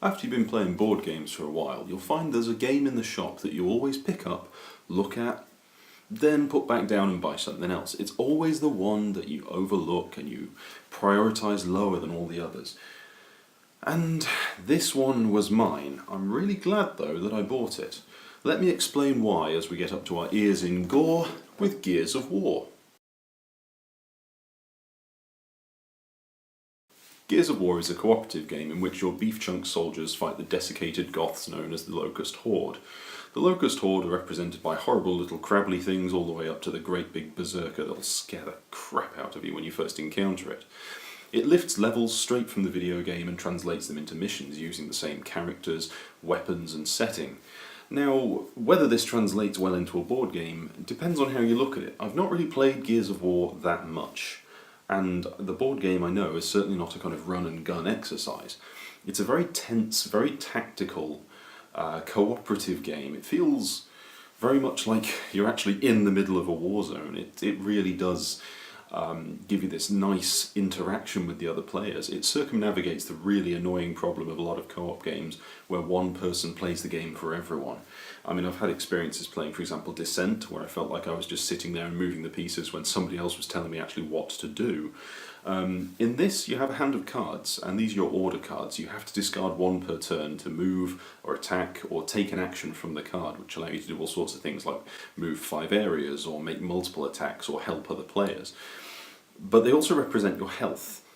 After you've been playing board games for a while, you'll find there's a game in the shop that you always pick up, look at, then put back down and buy something else. It's always the one that you overlook and you prioritise lower than all the others. And this one was mine. I'm really glad though that I bought it. Let me explain why as we get up to our ears in gore with Gears of War. Gears of War is a cooperative game in which your beef chunk soldiers fight the desiccated Goths known as the Locust Horde. The Locust Horde are represented by horrible little crabbly things all the way up to the great big berserker that'll scare the crap out of you when you first encounter it. It lifts levels straight from the video game and translates them into missions using the same characters, weapons and setting. Now, whether this translates well into a board game depends on how you look at it. I've not really played Gears of War that much. And the board game, I know, is certainly not a kind of run and gun exercise. It's a very tense, very tactical, cooperative game. It feels very much like you're actually in the middle of a war zone. It really does give you this nice interaction with the other players. It circumnavigates the really annoying problem of a lot of co-op games where one person plays the game for everyone. I mean, I've had experiences playing, for example, Descent, where I felt like I was just sitting there and moving the pieces when somebody else was telling me actually what to do. In this, you have a hand of cards, and these are your order cards. You have to discard one per turn to move or attack or take an action from the card, which allow you to do all sorts of things like move 5 areas or make multiple attacks or help other players. But they also represent your health.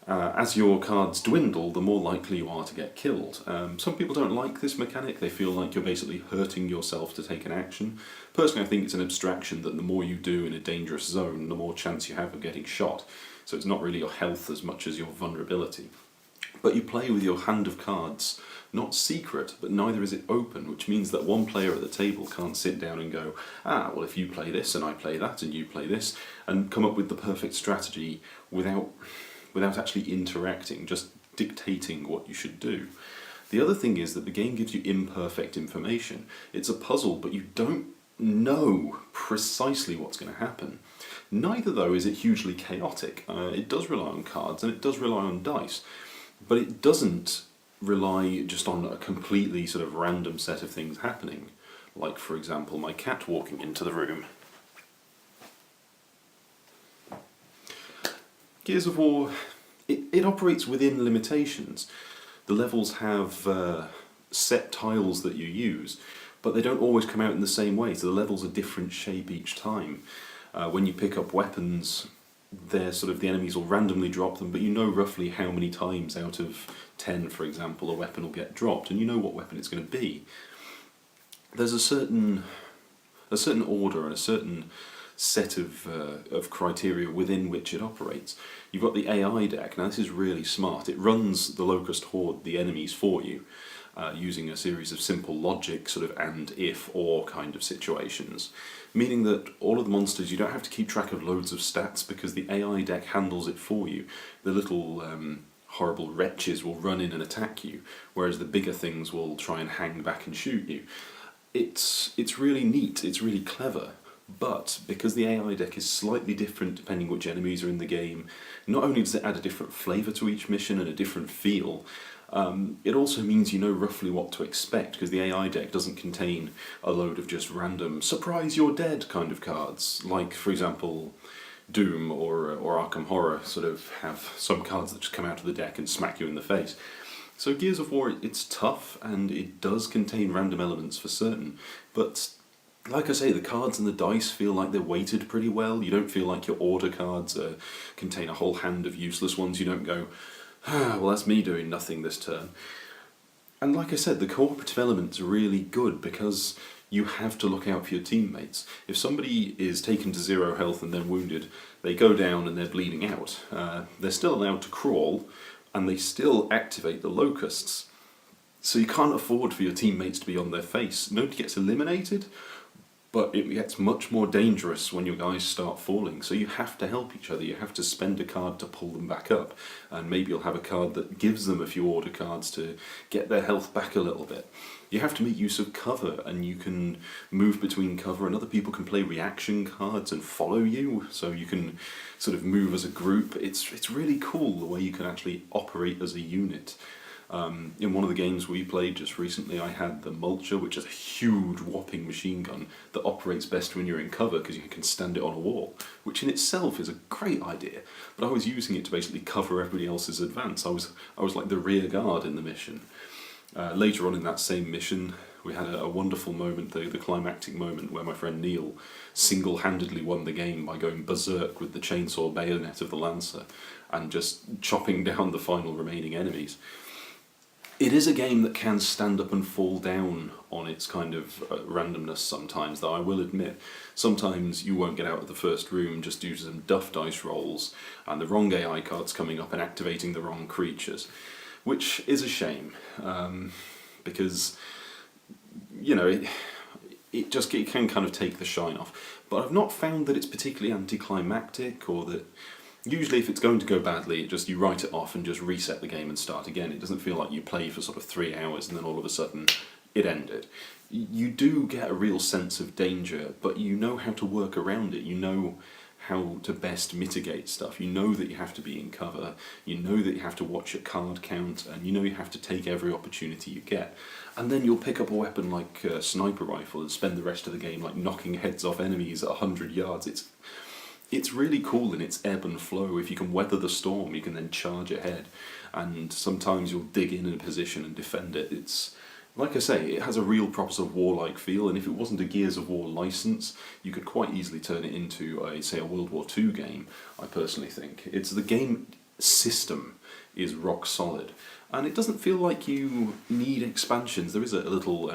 As your cards dwindle, the more likely you are to get killed. Some people don't like this mechanic. They feel like you're basically hurting yourself to take an action. Personally, I think it's an abstraction that the more you do in a dangerous zone, the more chance you have of getting shot. So it's not really your health as much as your vulnerability. But you play with your hand of cards, not secret, but neither is it open, which means that one player at the table can't sit down and go, well, if you play this and I play that and you play this, and come up with the perfect strategy without actually interacting, just dictating what you should do. The other thing is that the game gives you imperfect information. It's a puzzle, but you don't know precisely what's going to happen. Neither, though, is it hugely chaotic. It does rely on cards and it does rely on dice, but it doesn't rely just on a completely sort of random set of things happening. Like, for example, my cat walking into the room. Gears of War, it operates within limitations. The levels have set tiles that you use, but they don't always come out in the same way, so the levels are different shape each time. When you pick up weapons, the enemies will randomly drop them, but you know roughly how many times out of 10, for example, a weapon will get dropped, and you know what weapon it's going to be. There's a certain order and a certain set of criteria within which it operates. You've got the AI deck. Now this is really smart. It runs the Locust Horde, the enemies, for you, using a series of simple logic, sort of and, if, or kind of situations. Meaning that all of the monsters, you don't have to keep track of loads of stats because the AI deck handles it for you. The little horrible wretches will run in and attack you, whereas the bigger things will try and hang back and shoot you. It's really neat, it's really clever. But because the AI deck is slightly different depending which enemies are in the game, not only does it add a different flavour to each mission and a different feel, it also means you know roughly what to expect, because the AI deck doesn't contain a load of just random surprise you're dead kind of cards, like for example Doom or Arkham Horror sort of have some cards that just come out of the deck and smack you in the face. So Gears of War, it's tough and it does contain random elements for certain, but like I say, the cards and the dice feel like they're weighted pretty well. You don't feel like your order cards contain a whole hand of useless ones. You don't go, well, that's me doing nothing this turn. And like I said, the cooperative element's really good because you have to look out for your teammates. If somebody is taken to 0 health and then wounded, they go down and they're bleeding out. They're still allowed to crawl, and they still activate the locusts. So you can't afford for your teammates to be on their face. Nobody gets eliminated, but it gets much more dangerous when your guys start falling, so you have to help each other. You have to spend a card to pull them back up, and maybe you'll have a card that gives them a few order cards to get their health back a little bit. You have to make use of cover, and you can move between cover, and other people can play reaction cards and follow you, so you can sort of move as a group. It's really cool the way you can actually operate as a unit. In one of the games we played just recently, I had the Mulcher, which is a huge whopping machine gun that operates best when you're in cover because you can stand it on a wall, which in itself is a great idea. But I was using it to basically cover everybody else's advance. I was like the rear guard in the mission. Later on in that same mission, we had a wonderful moment, the climactic moment, where my friend Neil single-handedly won the game by going berserk with the chainsaw bayonet of the Lancer and just chopping down the final remaining enemies. It is a game that can stand up and fall down on its kind of randomness sometimes, though I will admit, sometimes you won't get out of the first room just due to some duff dice rolls and the wrong AI cards coming up and activating the wrong creatures, which is a shame, because, you know, it can kind of take the shine off. But I've not found that it's particularly anticlimactic, or that usually if it's going to go badly, you write it off and just reset the game and start again. It doesn't feel like you play for sort of 3 hours and then all of a sudden it ended. You do get a real sense of danger, but you know how to work around it. You know how to best mitigate stuff. You know that you have to be in cover, you know that you have to watch your card count, and you know you have to take every opportunity you get. And then you'll pick up a weapon like a sniper rifle and spend the rest of the game like knocking heads off enemies at 100 yards. It's really cool in its ebb and flow. If you can weather the storm, you can then charge ahead, and sometimes you'll dig in a position and defend it. It's, like I say, it has a real proper sort of warlike feel, and if it wasn't a Gears of War license, you could quite easily turn it into, say, a World War II game, I personally think. The game system is rock solid, and it doesn't feel like you need expansions. There is a little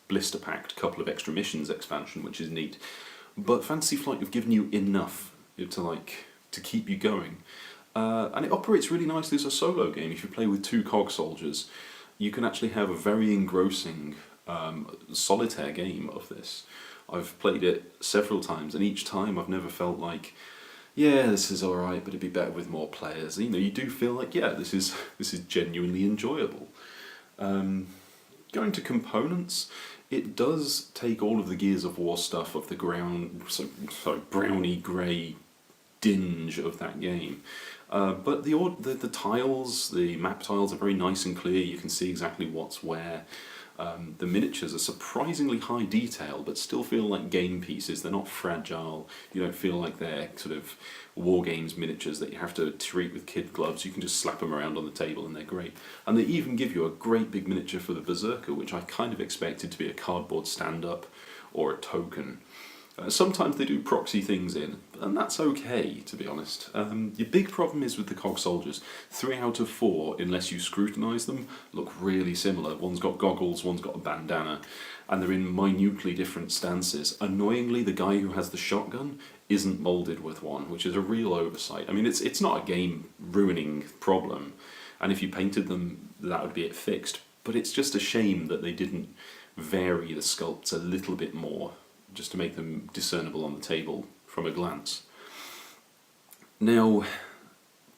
blister-packed couple of extra missions expansion, which is neat. But Fantasy Flight have given you enough to keep you going, and it operates really nicely as a solo game. If you play with 2 cog soldiers, you can actually have a very engrossing solitaire game of this. I've played it several times, and each time I've never felt like, yeah, this is alright, but it'd be better with more players. You know, you do feel like, yeah, this is genuinely enjoyable. Going to components, it does take all of the Gears of War stuff of the browny grey dinge of that game. But the tiles, the map tiles are very nice and clear. You can see exactly what's where. The miniatures are surprisingly high detail, but still feel like game pieces. They're not fragile. You don't feel like they're sort of war games miniatures that you have to treat with kid gloves. You can just slap them around on the table and they're great. And they even give you a great big miniature for the Berserker, which I kind of expected to be a cardboard stand-up or a token. Sometimes they do proxy things in, and that's okay, to be honest. Your big problem is with the cog soldiers. 3 out of 4, unless you scrutinise them, look really similar. One's got goggles, one's got a bandana, and they're in minutely different stances. Annoyingly, the guy who has the shotgun isn't moulded with one, which is a real oversight. I mean, it's not a game-ruining problem, and if you painted them, that would be it fixed. But it's just a shame that they didn't vary the sculpts a little bit more, just to make them discernible on the table from a glance. Now,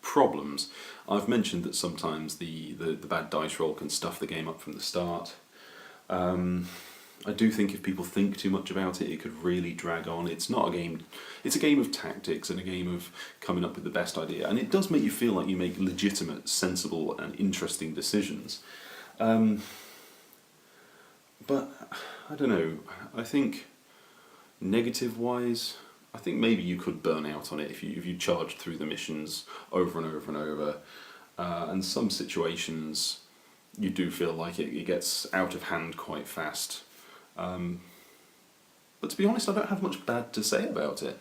problems. I've mentioned that sometimes the bad dice roll can stuff the game up from the start. I do think if people think too much about it, it could really drag on. It's not a game, it's a game of tactics and a game of coming up with the best idea, and it does make you feel like you make legitimate, sensible and interesting decisions. But, I don't know, I think negative-wise, I think maybe you could burn out on it if you charged through the missions over and over and over. And some situations, you do feel like it gets out of hand quite fast. But to be honest, I don't have much bad to say about it.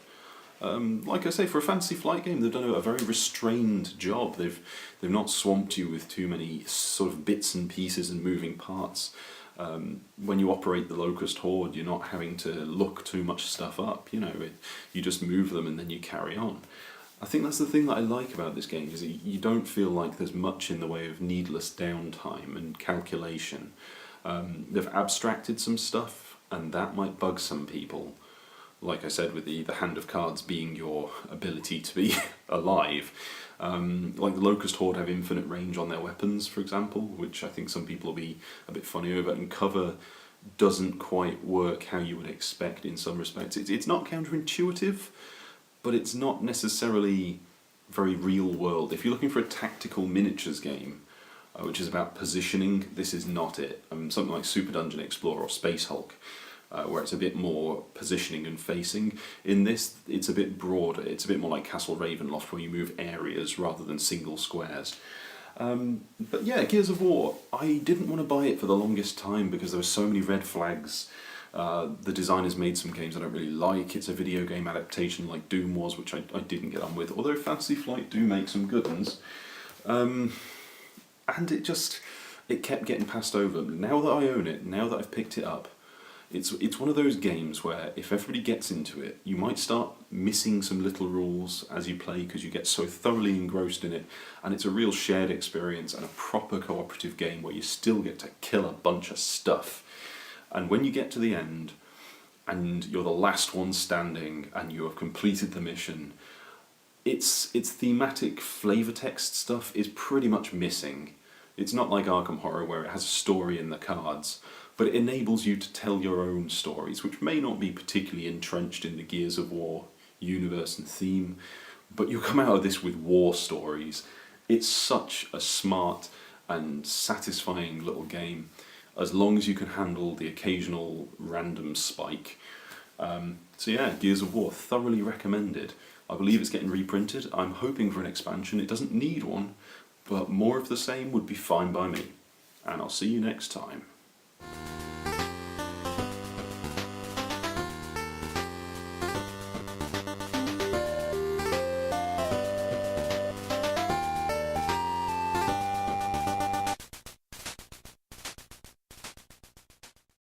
Like I say, for a Fantasy Flight game, they've done a very restrained job. They've not swamped you with too many sort of bits and pieces and moving parts. When you operate the Locust Horde, you're not having to look too much stuff up, you know, you just move them and then you carry on. I think that's the thing that I like about this game, is that you don't feel like there's much in the way of needless downtime and calculation. They've abstracted some stuff, and that might bug some people. Like I said, with the hand of cards being your ability to be alive. Like the Locust Horde have infinite range on their weapons, for example, which I think some people will be a bit funny over, and cover doesn't quite work how you would expect in some respects. It's not counterintuitive, but it's not necessarily very real world. If you're looking for a tactical miniatures game, which is about positioning. This is not it. Something like Super Dungeon Explorer or Space Hulk, where it's a bit more positioning and facing. In this, it's a bit broader. It's a bit more like Castle Ravenloft, where you move areas rather than single squares. But yeah, Gears of War, I didn't want to buy it for the longest time because there were so many red flags. The designers made some games I don't really like. It's a video game adaptation like Doom was, which I didn't get on with, although Fantasy Flight do make some good ones. And it kept getting passed over. Now that I own it, now that I've picked it up, it's one of those games where if everybody gets into it, you might start missing some little rules as you play because you get so thoroughly engrossed in it, and it's a real shared experience and a proper cooperative game where you still get to kill a bunch of stuff. And when you get to the end and you're the last one standing and you have completed the mission, its thematic flavor text stuff is pretty much missing. It's not like Arkham Horror where it has a story in the cards, but it enables you to tell your own stories, which may not be particularly entrenched in the Gears of War universe and theme, but you come out of this with war stories. It's such a smart and satisfying little game, as long as you can handle the occasional random spike. So yeah, Gears of War, thoroughly recommended. I believe it's getting reprinted. I'm hoping for an expansion. It doesn't need one, but more of the same would be fine by me. And I'll see you next time.